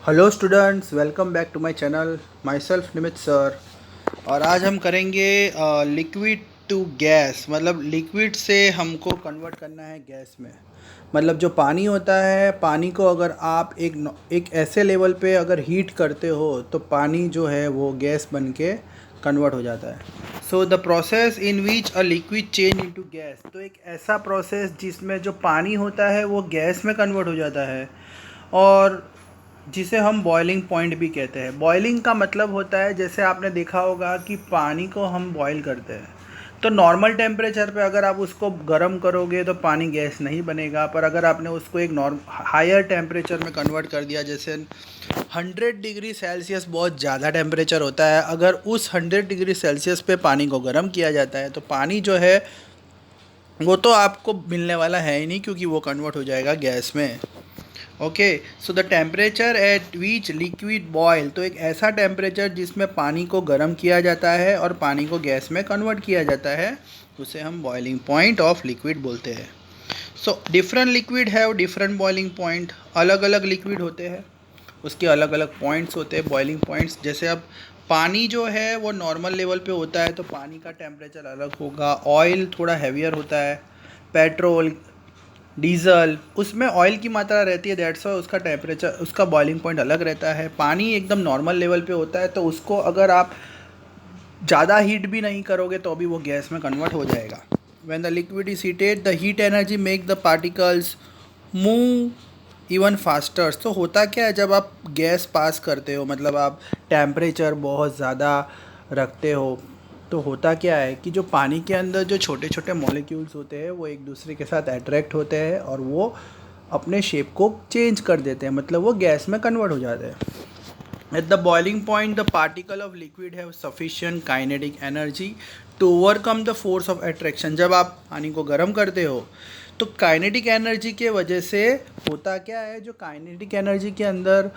Hello students, welcome back to my channel. Myself Nimit sir. और आज हम करेंगे लिक्विड टू गैस। मतलब लिक्विड से हमको कन्वर्ट करना है गैस में। मतलब जो पानी होता है, पानी को अगर आप एक ऐसे लेवल पे अगर हीट करते हो तो पानी जो है वो गैस बन के कन्वर्ट हो जाता है। So the process in which a liquid change into gas, तो एक ऐसा प्रोसेस जिसमें जो पानी होता है वो गैस में कन्वर्ट हो जाता है, और जिसे हम बॉइलिंग पॉइंट भी कहते हैं। बॉइलिंग का मतलब होता है, जैसे आपने देखा होगा कि पानी को हम बॉईल करते हैं तो नॉर्मल टेम्परेचर पे अगर आप उसको गर्म करोगे तो पानी गैस नहीं बनेगा। पर अगर आपने उसको एक हायर टेम्परेचर में कन्वर्ट कर दिया, जैसे 100 डिग्री सेल्सियस बहुत ज़्यादा टेम्परेचर होता है, अगर उस 100 डिग्री सेल्सियस पे पानी को गर्म किया जाता है तो पानी जो है वो तो आपको मिलने वाला है ही नहीं, क्योंकि वो कन्वर्ट हो जाएगा गैस में। Okay, so the temperature at which liquid boil, तो एक ऐसा टेम्परेचर जिसमें पानी को गर्म किया जाता है और पानी को गैस में कन्वर्ट किया जाता है, उसे हम बॉइलिंग पॉइंट ऑफ लिक्विड बोलते हैं। So different liquid have different boiling point. अलग अलग लिक्विड होते हैं, उसके अलग अलग पॉइंट्स होते हैं, बॉइलिंग पॉइंट्स। जैसे अब पानी जो है वो नॉर्मल लेवल पे होता है तो पानी का टेम्परेचर अलग होगा। ऑयल थोड़ा हैवियर होता है, पेट्रोल, डीजल, उसमें ऑयल की मात्रा रहती है, दैट्स वाई उसका टेम्परेचर, उसका बॉइलिंग पॉइंट अलग रहता है। पानी एकदम नॉर्मल लेवल पे होता है तो उसको अगर आप ज़्यादा हीट भी नहीं करोगे तो भी वो गैस में कन्वर्ट हो जाएगा। When the liquid is heated the heat energy make the particles move even faster. तो होता क्या है, जब आप गैस पास करते हो, मतलब आप टेम्परेचर बहुत ज़्यादा रखते हो, तो होता क्या है कि जो पानी के अंदर जो छोटे छोटे मॉलिक्यूल्स होते हैं वो एक दूसरे के साथ अट्रैक्ट होते हैं और वो अपने शेप को चेंज कर देते हैं, मतलब वो गैस में कन्वर्ट हो जाते हैं। At the boiling point the particle of liquid have sufficient kinetic energy to overcome the force of attraction. जब आप पानी को गर्म करते हो तो काइनेटिक एनर्जी के वजह से होता क्या है, जो काइनेटिक एनर्जी के अंदर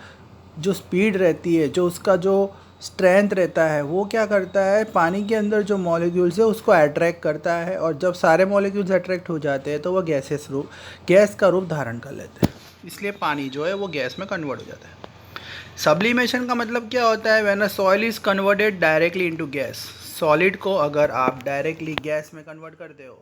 जो स्पीड रहती है, जो उसका जो स्ट्रेंथ रहता है, वो क्या करता है, पानी के अंदर जो मॉलिक्यूल्स है उसको अट्रैक्ट करता है, और जब सारे मॉलिक्यूल्स अट्रैक्ट हो जाते हैं तो वह गैस का रूप धारण कर लेते हैं। इसलिए पानी जो है वो गैस में कन्वर्ट हो जाता है। सब्लिमेशन का मतलब क्या होता है, when a soil is converted directly into gas. Solid को अगर आप डायरेक्टली गैस में कन्वर्ट करते हो,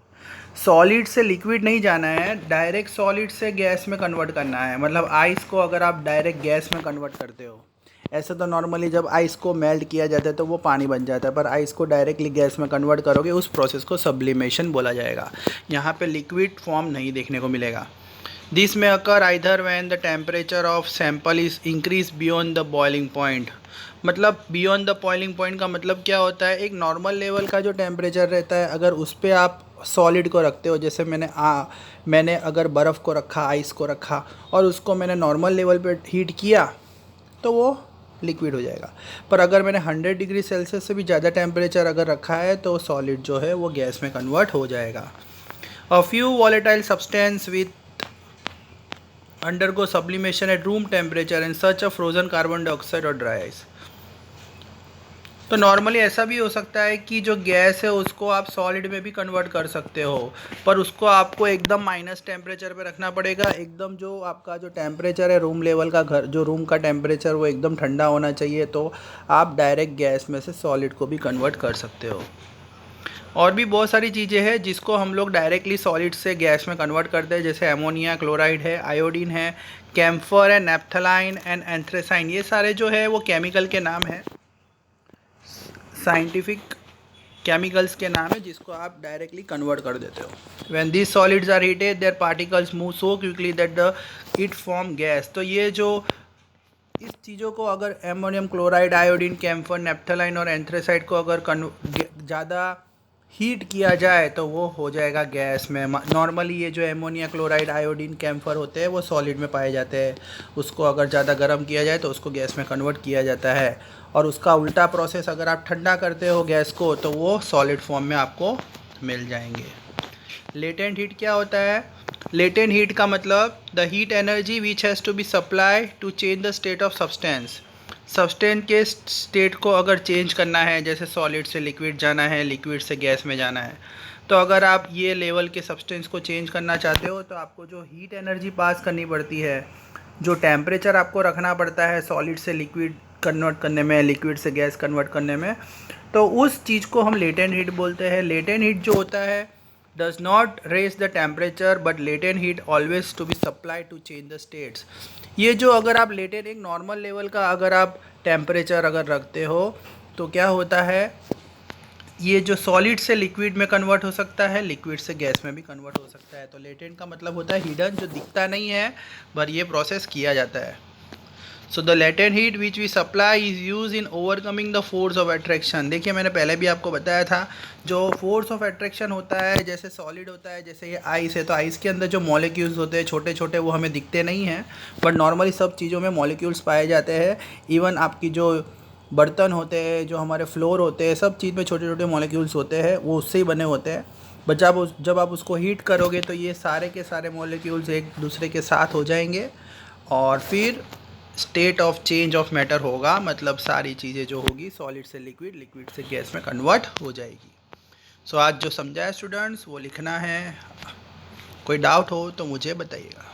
सॉलिड से लिक्विड नहीं जाना है, डायरेक्ट सॉलिड से गैस में कन्वर्ट करना है। मतलब आइस को अगर आप डायरेक्ट गैस में कन्वर्ट करते हो, ऐसे तो नॉर्मली जब आइस को मेल्ट किया जाता है तो वो पानी बन जाता है, पर आइस को डायरेक्टली गैस में कन्वर्ट करोगे, उस प्रोसेस को सब्लिमेशन बोला जाएगा। यहाँ पे लिक्विड फॉर्म नहीं देखने को मिलेगा। दिस में occur either when the temperature of sample is increase beyond the boiling point. मतलब बियॉन्ड द बॉइलिंग पॉइंट का मतलब क्या होता है, एक नॉर्मल लेवल का जो टेम्परेचर रहता है, अगर उस पर आप सॉलिड को रखते हो, जैसे मैंने अगर बर्फ़ को रखा, आइस को रखा और उसको मैंने नॉर्मल लेवल पे हीट किया तो वो लिक्विड हो जाएगा। पर अगर मैंने 100 डिग्री सेल्सियस से भी ज़्यादा टेम्परेचर अगर रखा है तो सॉलिड जो है वो गैस में कन्वर्ट हो जाएगा। A few volatile substance with undergo sublimation at room temperature and such a frozen carbon dioxide और ड्राई आइस। तो नॉर्मली ऐसा भी हो सकता है कि जो गैस है उसको आप सॉलिड में भी कन्वर्ट कर सकते हो, पर उसको आपको एकदम माइनस टेम्परेचर पे रखना पड़ेगा। एकदम जो आपका जो टेम्परेचर है रूम लेवल का, घर जो रूम का टेम्परेचर, वो एकदम ठंडा होना चाहिए, तो आप डायरेक्ट गैस में से सॉलिड को भी कन्वर्ट कर सकते हो। और भी बहुत सारी चीज़ें हैं जिसको हम लोग डायरेक्टली सॉलिड से गैस में कन्वर्ट करते हैं, जैसे एमोनिया क्लोराइड है, आयोडीन है, कैम्फर है, नेप्थलाइन एंड एंथ्रेसाइन। ये सारे जो है वो केमिकल के नाम हैं, साइंटिफिक केमिकल्स के नाम है, जिसको आप डायरेक्टली कन्वर्ट कर देते हो। When these solids are heated their particles move so quickly that the it form gas. तो ये जो इस चीज़ों को अगर ammonium chloride, iodine, camphor, naphthalene और एंथ्रेसाइड को अगर ज़्यादा हीट किया जाए तो वो हो जाएगा गैस में। नॉर्मली ये जो एमोनिया क्लोराइड, आयोडीन, कैम्फर होते हैं वो सॉलिड में पाए जाते हैं, उसको अगर ज़्यादा गर्म किया जाए तो उसको गैस में कन्वर्ट किया जाता है, और उसका उल्टा प्रोसेस अगर आप ठंडा करते हो गैस को तो वो सॉलिड फॉर्म में आपको मिल जाएंगे। लेटेंट हीट क्या होता है, लेटेंट हीट का मतलब the heat energy which has to be supply to change the state of substance. Substance के स्टेट को अगर चेंज करना है, जैसे सॉलिड से लिक्विड जाना है, लिक्विड से गैस में जाना है, तो अगर आप ये लेवल के सब्सटेंस को चेंज करना चाहते हो तो आपको जो हीट एनर्जी पास करनी पड़ती है जो टेम्परेचर आपको रखना पड़ता है सॉलिड से लिक्विड कन्वर्ट करने में, लिक्विड से गैस कन्वर्ट करने में, तो उस चीज़ को हम लेटेंट हीट बोलते हैं। लेटेंट हीट जो होता है does not raise the temperature but latent heat always to be supply to change the states. ये जो अगर आप लेटेंट एक नॉर्मल लेवल का अगर आप टेम्परेचर अगर रखते हो तो क्या होता है, ये जो सॉलिड से लिक्विड में कन्वर्ट हो सकता है, लिक्विड से गैस में भी कन्वर्ट हो सकता है। तो लेटेंट का मतलब होता है हिडन, जो दिखता नहीं है पर ये प्रोसेस किया जाता है। So the latent heat which we supply is use in overcoming the force of attraction. देखिए मैंने पहले भी आपको बताया था, जो फोर्स ऑफ अट्रैक्शन होता है, जैसे सॉलिड होता है, जैसे ये आइस है, तो आइस के अंदर जो मॉलिक्यूल्स होते हैं छोटे छोटे वो हमें दिखते नहीं हैं, बट नॉर्मली सब चीज़ों में मॉलिक्यूल्स पाए जाते हैं। इवन आपकी जो बर्तन होते हैं, जो हमारे फ्लोर होते हैं, सब चीज़ में छोटे छोटे मॉलिक्यूल्स होते हैं, वो उससे ही बने होते हैं। बट जब आप उसको हीट करोगे तो ये सारे के सारे मॉलिक्यूल्स एक दूसरे के साथ हो जाएंगे और फिर state of change of matter होगा, मतलब सारी चीज़ें जो होगी सॉलिड से लिक्विड, लिक्विड से गैस में कन्वर्ट हो जाएगी। सो आज जो समझा है स्टूडेंट्स वो लिखना है। कोई डाउट हो तो मुझे बताइएगा।